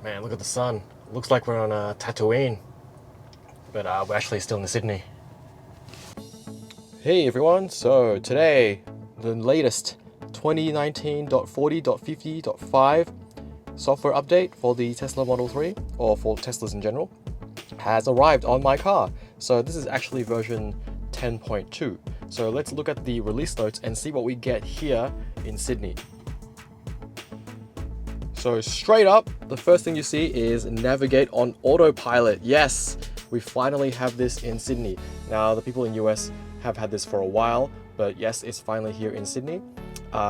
Man, look at the sun. Looks like we're on Tatooine, but we're actually still in Sydney. Hey everyone, so today, the latest 2019.40.50.5 software update for the Tesla Model 3, or for Teslas in general, has arrived on my car. So this is actually version 10.2. So let's look at the release notes and see what we get here in Sydney. So straight up, the first thing you see is navigate on Autopilot. Yes, we finally have this in Sydney. Now, the people in US have had this for a while, but yes, it's finally here in Sydney.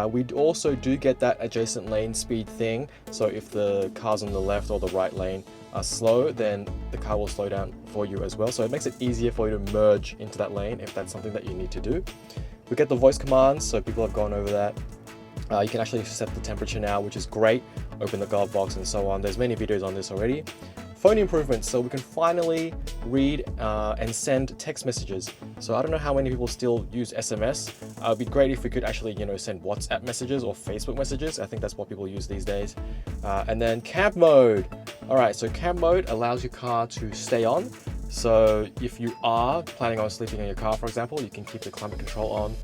We also do get that adjacent lane speed thing. So if the cars on the left or the right lane are slow, then the car will slow down for you as well. So it makes it easier for you to merge into that lane if that's something that you need to do. We get the voice commands, so people have gone over that. You can actually set the temperature now, which is great. Open the glove box and so on. There's many videos on this already. Phone improvements, so we can finally read and send text messages. So I don't know how many people still use SMS. It'd be great if we could actually, send WhatsApp messages or Facebook messages. I think that's what people use these days. And then camp mode. All right, so camp mode allows your car to stay on. So if you are planning on sleeping in your car, for example, you can keep the climate control on.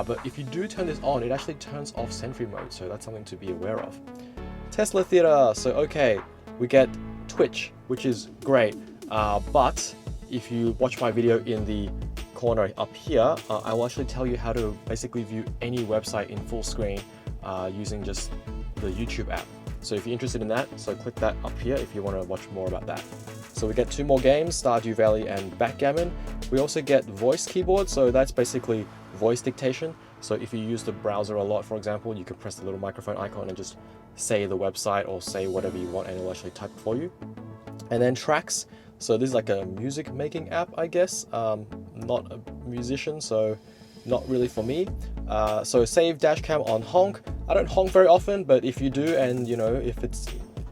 But if you do turn this on, it actually turns off sentry mode. So that's something to be aware of. Tesla Theater. So okay, we get Twitch, which is great. But if you watch my video in the corner up here, I will actually tell you how to basically view any website in full screen using just the YouTube app. So if you're interested in that, so click that up here if you want to watch more about that. So we get 2 more games, Stardew Valley and Backgammon. We also get voice keyboard, so that's basically voice dictation. So if you use the browser a lot, for example, you can press the little microphone icon and just say the website or say whatever you want and it'll actually type it for you. And then tracks. So this is like a music making app, I guess. Not a musician, so not really for me. So save dashcam on honk. I don't honk very often, but if you do, and if it's,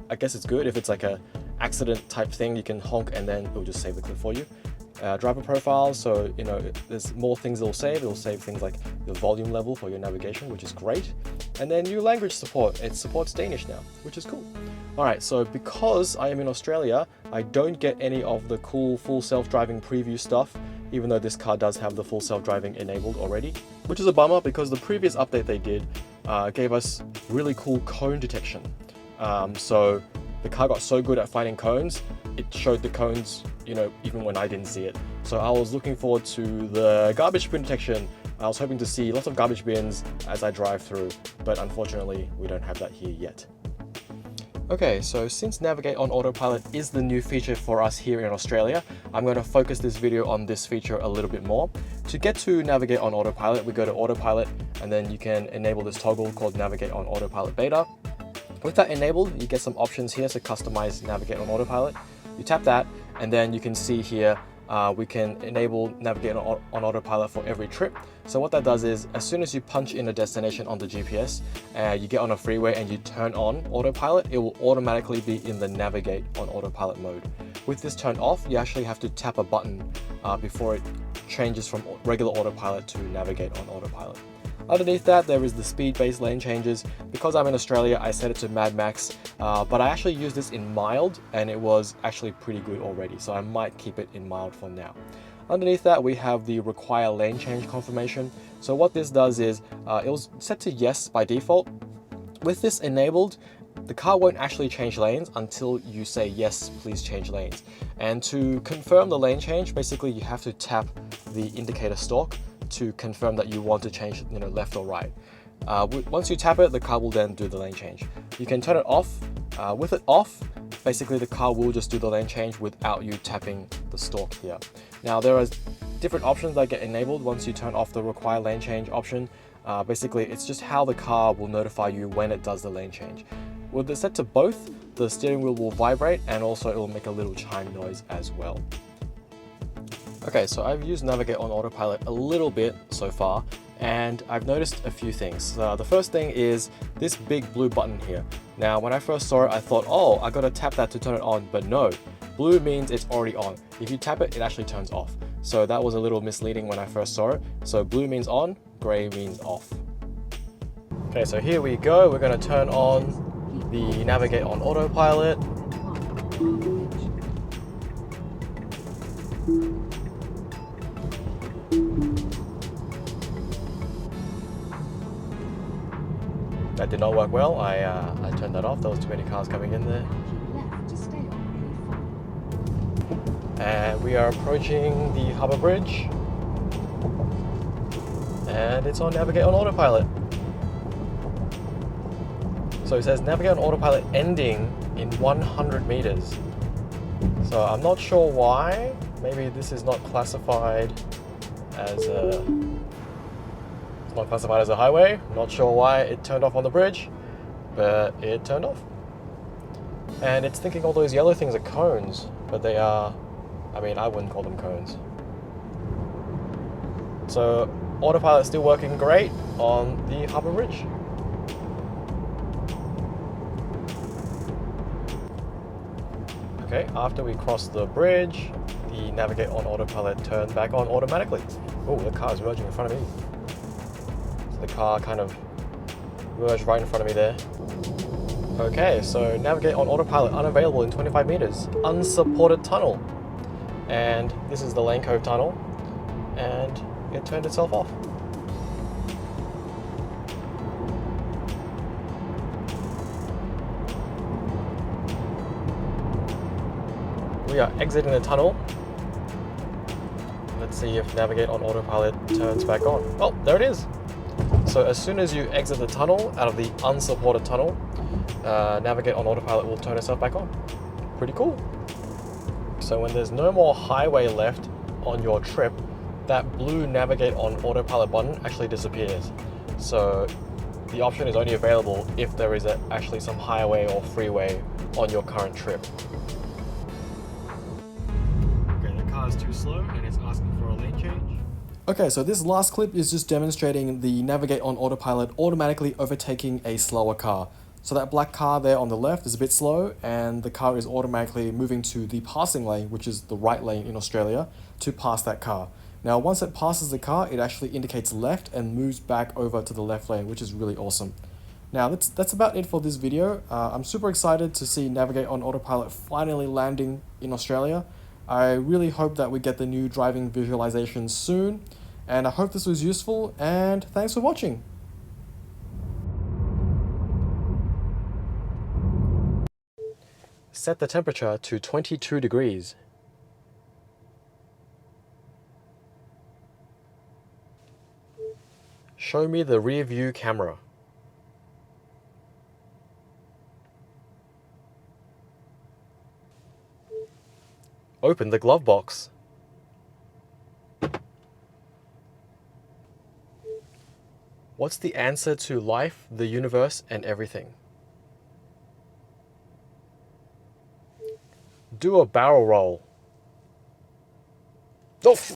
I guess it's good. If it's like a accident type thing, you can honk and then it'll just save the clip for you. Driver profile, so there's more things it'll save. It'll save things like the volume level for your navigation, which is great. And then new language support. It supports Danish now, which is cool. Alright, so because I am in Australia, I don't get any of the cool full self-driving preview stuff, even though this car does have the full self-driving enabled already, which is a bummer because the previous update they did gave us really cool cone detection. So the car got so good at finding cones, it showed the cones, even when I didn't see it. So I was looking forward to the garbage bin detection. I was hoping to see lots of garbage bins as I drive through, but unfortunately we don't have that here yet. Okay, so since Navigate on Autopilot is the new feature for us here in Australia, I'm going to focus this video on this feature a little bit more. To get to Navigate on Autopilot, we go to Autopilot, and then you can enable this toggle called Navigate on Autopilot Beta. With that enabled, you get some options here to customize Navigate on Autopilot. You tap that, and then you can see here we can enable Navigate on Autopilot for every trip. So what that does is, as soon as you punch in a destination on the GPS, you get on a freeway and you turn on Autopilot, it will automatically be in the Navigate on Autopilot mode. With this turned off, you actually have to tap a button before it changes from regular Autopilot to Navigate on Autopilot. Underneath that, there is the speed-based lane changes. Because I'm in Australia, I set it to Mad Max, but I actually used this in mild, and it was actually pretty good already, so I might keep it in mild for now. Underneath that, we have the require lane change confirmation. So what this does is, it was set to yes by default. With this enabled, the car won't actually change lanes until you say yes, please change lanes. And to confirm the lane change, basically you have to tap the indicator stalk to confirm that you want to change left or right. Once you tap it, the car will then do the lane change. You can turn it off. With it off, basically the car will just do the lane change without you tapping the stalk here. Now there are different options that get enabled once you turn off the require lane change option. Basically it's just how the car will notify you when it does the lane change. With it set to both, the steering wheel will vibrate and also it will make a little chime noise as well. Okay, so I've used Navigate on Autopilot a little bit so far, and I've noticed a few things. The first thing is this big blue button here. Now, when I first saw it, I thought, oh, I gotta tap that to turn it on, but no. Blue means it's already on. If you tap it, it actually turns off. So that was a little misleading when I first saw it. So blue means on, gray means off. Okay, so here we go. We're gonna turn on the Navigate on Autopilot. That did not work well. I turned that off. There was too many cars coming in there. And we are approaching the Harbour Bridge. And it's on Navigate on Autopilot. So it says Navigate on Autopilot ending in 100 meters. So I'm not sure why. Maybe this is not classified as a... It's not classified as a highway. Not sure why it turned off on the bridge, but it turned off. And it's thinking all those yellow things are cones, but they are... I mean, I wouldn't call them cones. So Autopilot's still working great on the Harbour Bridge. Okay, after we cross the bridge, the Navigate on Autopilot turns back on automatically. Oh, the car is merging in front of me. So the car kind of merged right in front of me there. Okay, so Navigate on Autopilot unavailable in 25 meters. Unsupported tunnel. And this is the Lane Cove tunnel. And it turned itself off. We are exiting the tunnel. Let's see if Navigate on Autopilot turns back on. Oh, there it is. So as soon as you exit the tunnel, out of the unsupported tunnel, Navigate on Autopilot will turn itself back on. Pretty cool. So when there's no more highway left on your trip, that blue Navigate on Autopilot button actually disappears. So the option is only available if there is actually some highway or freeway on your current trip. Okay, the car is too slow and it's asking for a lane change. Okay, so this last clip is just demonstrating the Navigate on Autopilot automatically overtaking a slower car. So that black car there on the left is a bit slow, and the car is automatically moving to the passing lane, which is the right lane in Australia, to pass that car. Now, once it passes the car, it actually indicates left and moves back over to the left lane, which is really awesome. Now, that's about it for this video. I'm super excited to see Navigate on Autopilot finally landing in Australia. I really hope that we get the new driving visualizations soon, and I hope this was useful, and thanks for watching. Set the temperature to 22 degrees. Show me the rear view camera. Open the glove box. What's the answer to life, the universe, and everything? Do a barrel roll. Oh!